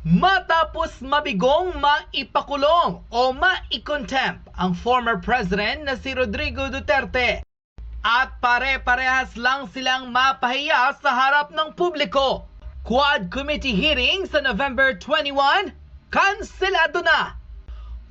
Matapos mabigong maipakulong o maikontempt ang former president na si Rodrigo Duterte at pare-parehas lang silang mapahiya sa harap ng publiko. Quad Committee hearing sa November 21, kanselado na.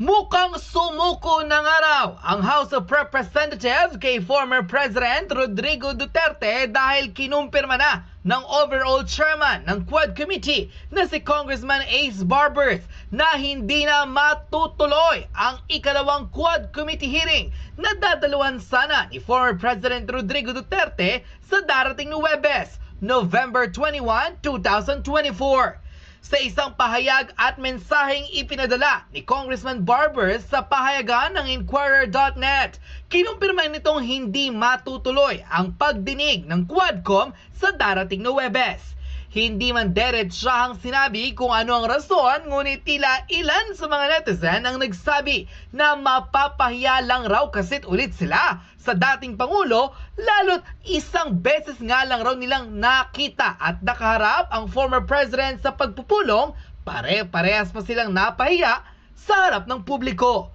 Mukhang sumuko ng araw ang House of Representatives kay former President Rodrigo Duterte dahil kinumpirma na ng overall chairman ng Quad Committee na si Congressman Ace Barbers na hindi na matutuloy ang ikalawang Quad Committee hearing na dadaluhan sana ni former President Rodrigo Duterte sa darating na Huwebes, November 21, 2024. Sa isang pahayag at mensaheng ipinadala ni Congressman Barbers sa pahayagan ng Inquirer.net, kinumpirma nitong hindi matutuloy ang pagdinig ng Quadcom sa darating na Huwebes. Hindi man diretsahang sinabi kung ano ang rason, ngunit tila ilan sa mga netizen ang nagsabi na mapapahiya lang raw kasit ulit sila sa dating Pangulo, lalo't isang beses nga lang raw nilang nakita at nakaharap ang former president sa pagpupulong, pare-parehas pa silang napahiya sa harap ng publiko.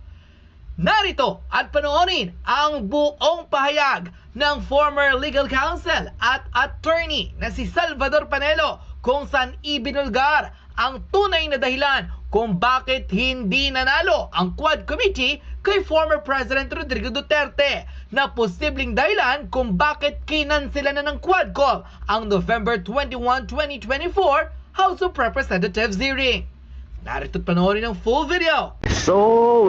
Narito at panoorin ang buong pahayag ng former legal counsel at attorney na si Salvador Panelo kung saan ibinulgar ang tunay na dahilan kung bakit hindi nanalo ang Quad Committee kay former President Rodrigo Duterte na posibleng dahilan kung bakit kinansela na ng Quadcom ang November 21, 2024 House of Representatives hearing. Narito't panoorin ang full video. So,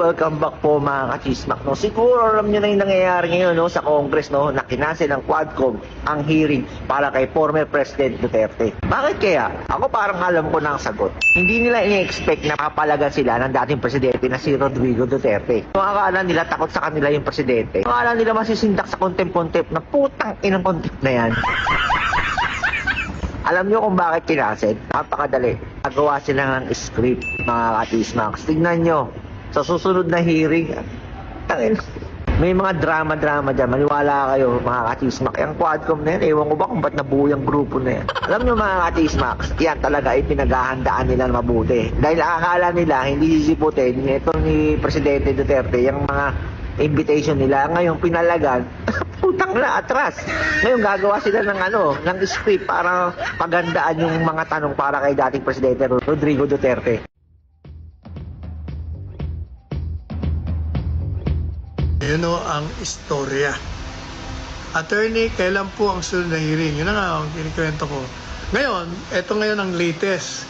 welcome back po mga kachismak. No? Siguro alam nyo na yung nangyayari ngayon no, sa Congress no, na kinansel ng Quadcom ang hearing para kay former President Duterte. Bakit kaya? Ako parang alam ko na ang sagot. Hindi nila i-expect na papalagan sila ng dating presidente na si Rodrigo Duterte. Kung akala nila takot sa kanila yung presidente, kung akala nila masisindak sa contempt na putang inang contempt na yan. Alam nyo kung bakit kinansel? Napakadali. Nagawa sila ng script, mga katismaks. Tignan nyo, sa susunod na hearing, may mga drama-drama dyan. Maniwala kayo, mga katismak. Yung Quadcom na yan, ewan ko ba kung ba't nabuo yung grupo na yan. Alam nyo mga katismaks, yan talaga ay pinaghahandaan nila mabuti. Dahil akala nila, hindi sisiputin, ito ni Presidente Duterte, yung mga invitation nila. Ngayon, pinalagan, putang na, atras. Ngayon, gagawa sila ng script para pagandaan yung mga tanong para kay dating Presidente Rodrigo Duterte. Yun o ang istorya. Attorney, kailan po ang sunod na hearing? Yun na nga ang kinikwento ko. Ngayon, eto ngayon ang latest.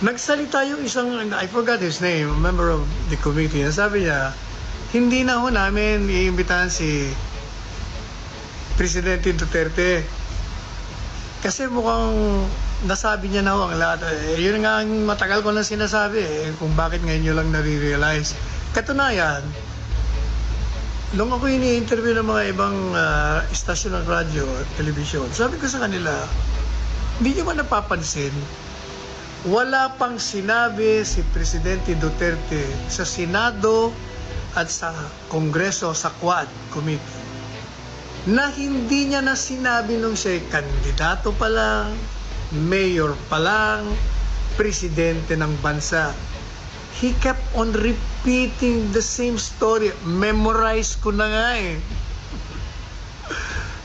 Nagsalita yung isang, I forgot his name, a member of the committee. Sabi niya, hindi na ho namin iimbitahan si Presidente Duterte. Kasi mukhang nasabi niya na ho ang lahat. Yun nga ang matagal ko na sinasabi kung bakit ngayon nyo lang nare-realize. Katunayan, nung ako ini-interview ng mga ibang istasyon ng radyo at telebisyon, sabi ko sa kanila, hindi nyo ba napapansin, wala pang sinabi si Presidente Duterte sa Senado at sa Kongreso, sa Quad Committee, na hindi niya na sinabi nung siya'y kandidato pa lang, mayor pa lang, presidente ng bansa. He kept on repeating the same story. Memorize ko na nga eh.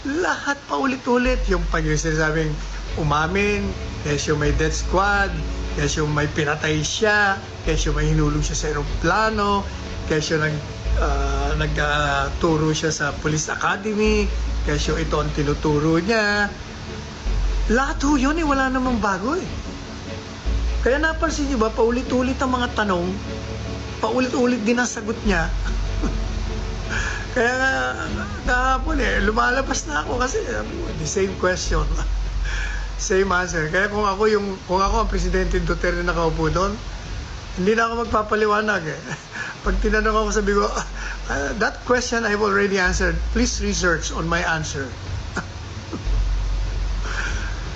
Lahat pa ulit-ulit. Yung pag-sinasabing umamin, yes yung may death squad, yes yung may pinatay siya, yes yung may hinulog siya sa aeroplano, yes yung nagturo siya sa police academy, yes yung ito ang tinuturo niya. Lahat ho yun eh, wala namang bago eh. Kaya napansin niyo ba, paulit-ulit ang mga tanong, paulit-ulit din ang sagot niya. Kaya kahapon lumalabas na ako kasi the same question, same answer. Kaya kung ako ang Presidente Duterte na nakaupo doon, hindi na ako magpapaliwanag eh. Pag tinanong ako, sabi ko, that question I've already answered. Please research on my answer.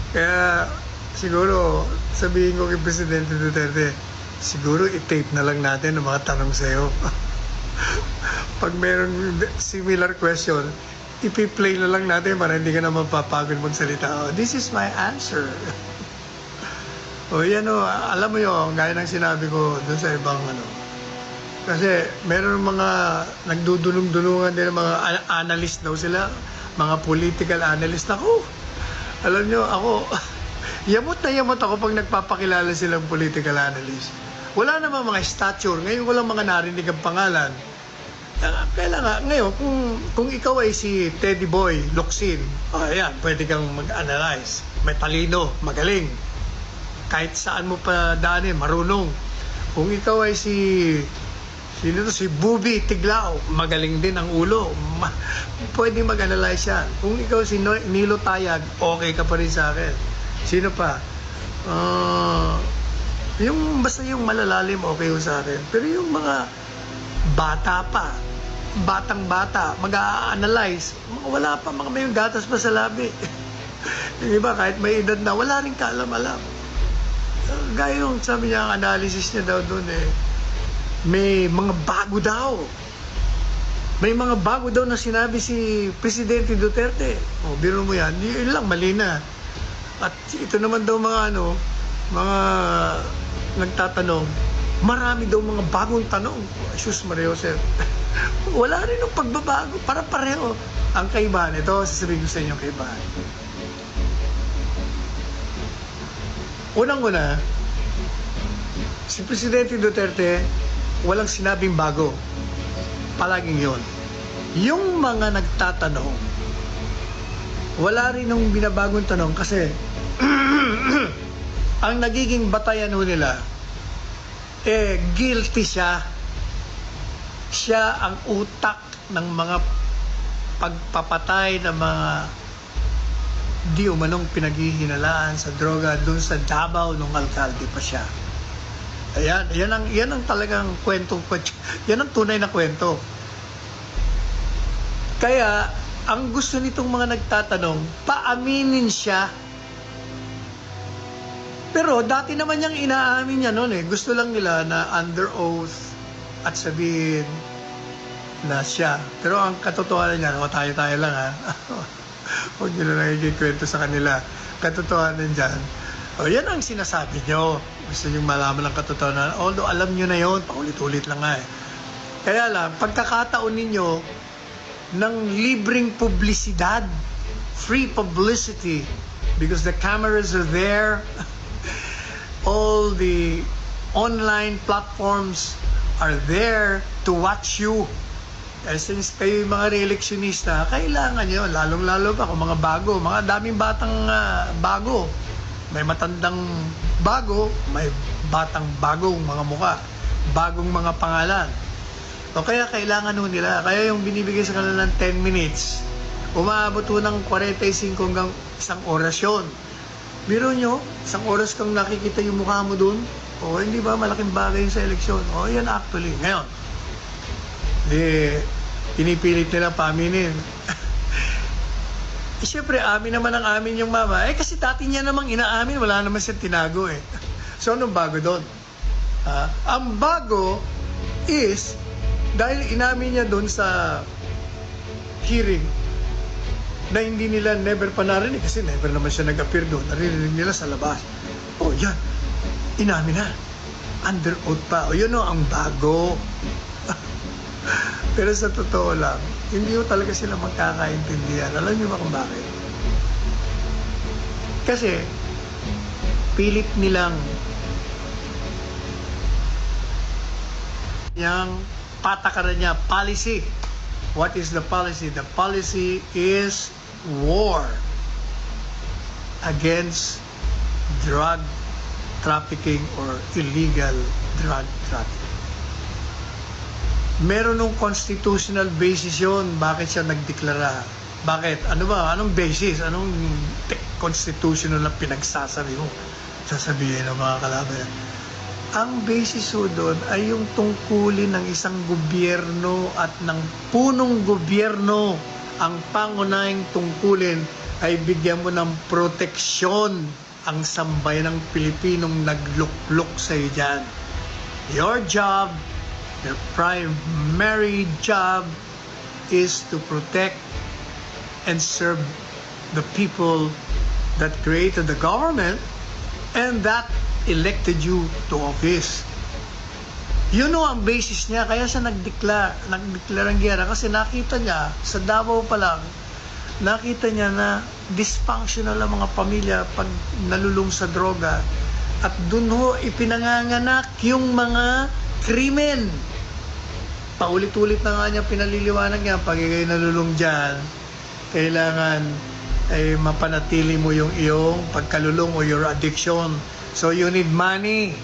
Kaya siguro, sabihin ko kay Presidente Duterte, siguro i-tape na lang natin ang mga tanong sa'yo. Pag mayroong similar question, ipi-play na lang natin para hindi ka na mapapagod magsalita. Oh, this is my answer. O yan o, alam mo yun, gaya ng sinabi ko doon sa ibang ano. Kasi meron mga nagdudulong-dulungan din ng mga analyst daw sila, mga political analyst. Ako, alam nyo, ako, yamot na yamot ako pag nagpapakilala silang political analyst. Wala naman mga stature. Ngayon walang mga narinig ang pangalan. Kailangan, ngayon, kung ikaw ay si Teddy Boy Locsin, ayan, pwede kang mag-analyze. May talino, magaling. Kahit saan mo pa daanin, marunong. Kung ikaw ay si Bubi Tiglao, magaling din ang ulo. Pwede mag-analyze yan. Kung ikaw si Nilo Tayag, okay ka pa rin sa akin. Sino pa? Basta yung malalalim, okay ko sa akin. Pero yung mga bata pa, batang-bata, mag-a-analyze, wala pa, mga may gatas pa sa labi. Yung iba, kahit may edad na, wala rin kaalam-alam. Gaya yung sabi niya, ang analysis niya daw doon may mga bago daw. May mga bago daw na sinabi si Presidente Duterte. O, biro mo yan, yun lang, mali na. At ito naman daw mga mga nagtatanong, marami daw mga bagong tanong. Sus Mario, sir. Wala rin ng pagbabago, para pareho. Ang kaibahan, ito, sasabihin ko sa inyo ang kaibahan. Unang-una, si Presidente Duterte, walang sinabing bago. Palaging yun. Yung mga nagtatanong, wala rin nung binabagong tanong kasi ang nagiging batayan nila, guilty siya. Siya ang utak ng mga pagpapatay ng mga di umanong pinaghihinalaan sa droga doon sa Davao nung alkalde pa siya. Ayan, yan ang talagang kwento, yan ang tunay na kwento. Kaya, ang gusto nitong mga nagtatanong, paaminin siya. Pero dati naman niyang inaamin niya noon Gusto lang nila na under oath at sabihin na siya. Pero ang katotohanan niya, tayo-tayo lang ha. Huwag nyo na nakikikwento sa kanila. Katotohanan dyan. Yan ang sinasabi nyo. Gusto nyo malaman ang katotohanan. Although alam nyo na yun, paulit-ulit lang nga Kaya lang, pagkakataon ninyo ng libreng publisidad, free publicity, because the cameras are there, all the online platforms are there to watch you. Since kayo yung mga re-electionista, kailangan nyo, lalong-lalo pa kung mga bago, mga daming batang bago. May matandang bago, may batang bagong mga muka, bagong mga pangalan. O kaya kailangan nila, kaya yung binibigay sa kanila ng 10 minutes, umaabot ng 45 hanggang isang orasyon. Biro nyo, isang oras kang nakikita yung mukha mo dun, o hindi ba malaking bagay sa eleksyon? O yan actually, ngayon. Pinipilit nila paaminin. Siyempre, amin naman ang amin yung mama. Kasi dati niya namang inaamin, wala naman siyang tinago So, anong bago doon? Ang bago is, dahil inamin niya doon sa hearing, na hindi nila never pa narinig, kasi never naman siya nag-appear doon, narinig nila sa labas. Yan, inamin na. Under oath pa. Yun ang bago. Pero sa totoo lang, hindi ko talaga sila magkakaintindihan. Alam niyo ba kung bakit? Kasi, pilit nilang yung patakaran niya, policy. What is the policy? The policy is war against drug trafficking or illegal drug trafficking. Meron nung constitutional basis yun. Bakit siya nagdeklara? Bakit? Ano ba? Anong basis? Anong constitutional na pinagsasabi mo? Sasabihin ng mga kalaban. Ang basis doon ay yung tungkulin ng isang gobyerno at ng punong gobyerno. Ang pangunahing tungkulin ay bigyan mo ng proteksyon ang sambayan ng Pilipinong naglukluk sa iyo dyan. Your job, your primary job is to protect and serve the people that created the government and that elected you to office. Yun o ang basis niya, kaya siya nagdeklara ng giyera kasi nakita niya, sa Davao pa lang, nakita niya na dysfunctional ang mga pamilya pag nalulung sa droga at dun ho ipinanganganak yung mga krimen. Paulit-ulit na nga niya pinaliliwanag niya, pag ikay nalulung dyan, kailangan ay mapanatili mo yung iyong pagkalulong o your addiction. So you need money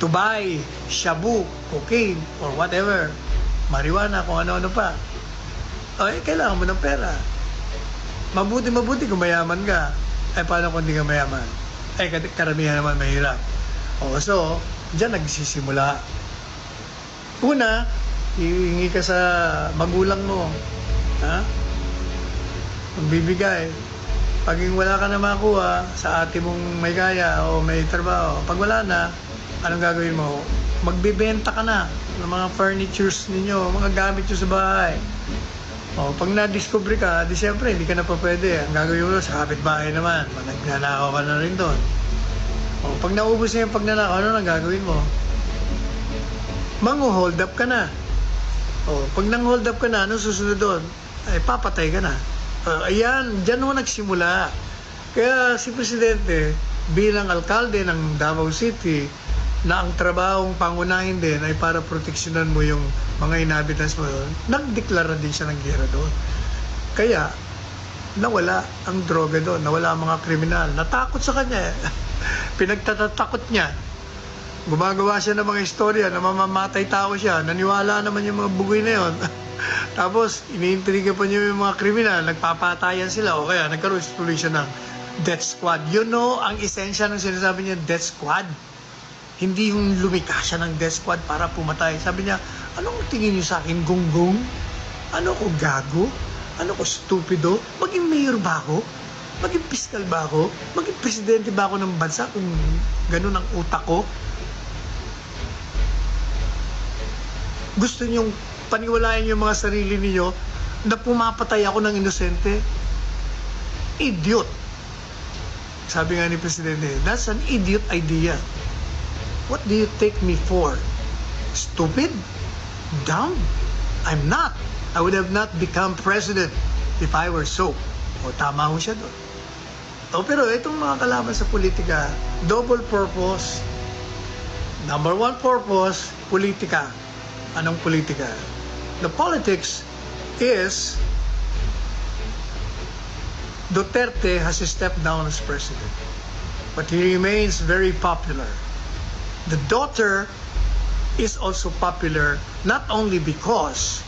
to buy shabu, cocaine, or whatever, marijuana, kung ano-ano pa. Ay, kailangan mo ng pera. Mabuti kung mayaman ka. Ay, paano kung hindi ka mayaman? Ay, karamihan naman mahirap. O, so, dyan nagsisimula. Una, hihingi ka sa magulang mo. Ha? Magbibigay. Pag wala ka na makuha sa ate mong may kaya o may trabaho, pag wala na, anong gagawin mo? Magbibenta ka na ng mga furnitures ninyo, mga gamit nyo sa bahay. O, pag na-discover ka, di siyempre, hindi ka na pa pwede. Ang gagawin mo sa kapitbahay naman, nagnanakaw ka na rin doon. O, pag naubos na yung pagnanakaw, ano nang gagawin mo? Mangu-hold up ka na. O, pag nang-hold up ka na, ano susunod doon? Ay, papatay ka na. Ayan, dyan mo nagsimula. Kaya si Presidente, bilang alkalde ng Davao City, na ang trabahong pangunahin din ay para proteksyonan mo yung mga inhabitants mo doon, nagdeklara din siya ng giyera doon. Kaya, nawala ang droga doon, nawala ang mga kriminal. Natakot sa kanya eh. Pinagtatatakot niya. Gumagawa siya ng mga istorya na mamamatay tao siya. Naniwala naman yung mga bugoy na yun. Tapos, iniintriga pa niya yung mga kriminal, nagpapatayan sila o kaya nagkaroon tuloy siya ng death squad. You know, ang esensya ng sinasabi niya, death squad. Hindi yung lumika siya ng death squad para pumatay. Sabi niya, anong tingin niyo sa akin, gonggong? Ano ko, gago? Ano ko, stupido? Maging mayor ba ako? Maging piskal ba ako? Maging presidente ba ako ng bansa kung ganun ang utak ko? Gusto niyong paniwalayan yung mga sarili niyo na pumapatay ako ng inosente? Idiot. Sabi nga ni Presidente, that's an idiot idea. What do you take me for? Stupid? Dumb? I'm not. I would have not become president if I were so. O tama ho siya doon. O, pero itong mga kalaban sa politika, double purpose. Number one purpose, politika. Anong politika? The politics is Duterte has stepped down as president, but he remains very popular. The daughter is also popular not only because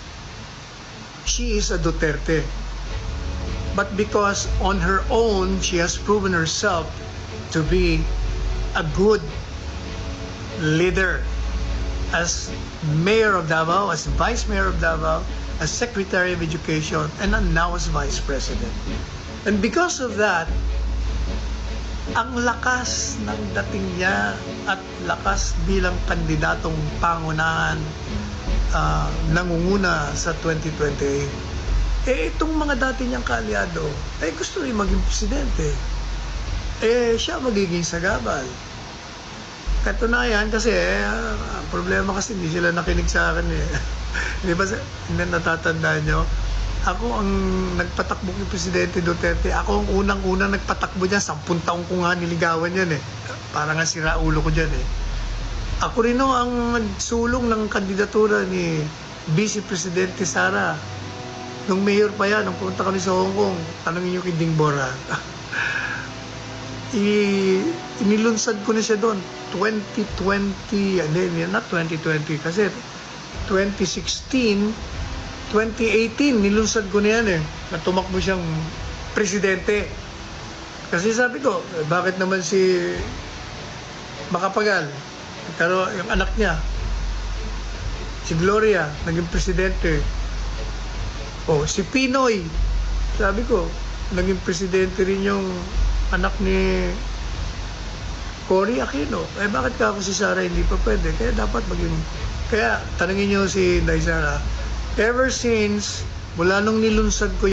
she is a Duterte, but because on her own she has proven herself to be a good leader as mayor of Davao, as vice mayor of Davao, as secretary of education, and now as vice president. And because of that, ang lakas ng dating niya at lakas bilang kandidatong pangunahan nangunguna sa 2028, itong mga dati niyang kaalyado, gusto rin maging presidente. Siya magiging sagabal. Katunayan kasi, ang problema kasi hindi sila nakinig sa akin eh. Hindi ba, hindi natatandaan nyo? Ako ang nagpatakbo kay Presidente Duterte. Ako ang unang-unang nagpatakbo niya. 10 taong ko nga niligawan yan eh. Para nga sira ulo ko dyan eh. Ako rin ang nagsulong ng kandidatura ni Vice Presidente Sara. Nung mayor pa yan, nung punta kami sa Hong Kong, tanongin niyo kay Ding Bora. Inilunsad ko na siya doon. 2020, not 2020, kasi 2016, 2018, nilunsad ko na yan eh, na tumakbo siyang presidente. Kasi sabi ko, bakit naman si Macapagal, pero yung anak niya, si Gloria, naging presidente. O, si Pinoy, sabi ko, naging presidente rin yung anak ni Cory Aquino. Bakit ka ako si Sara hindi pa pwede? Kaya dapat maging... Kaya, tanungin niyo si Inday Sara, ever since, mula nung nilunsad ko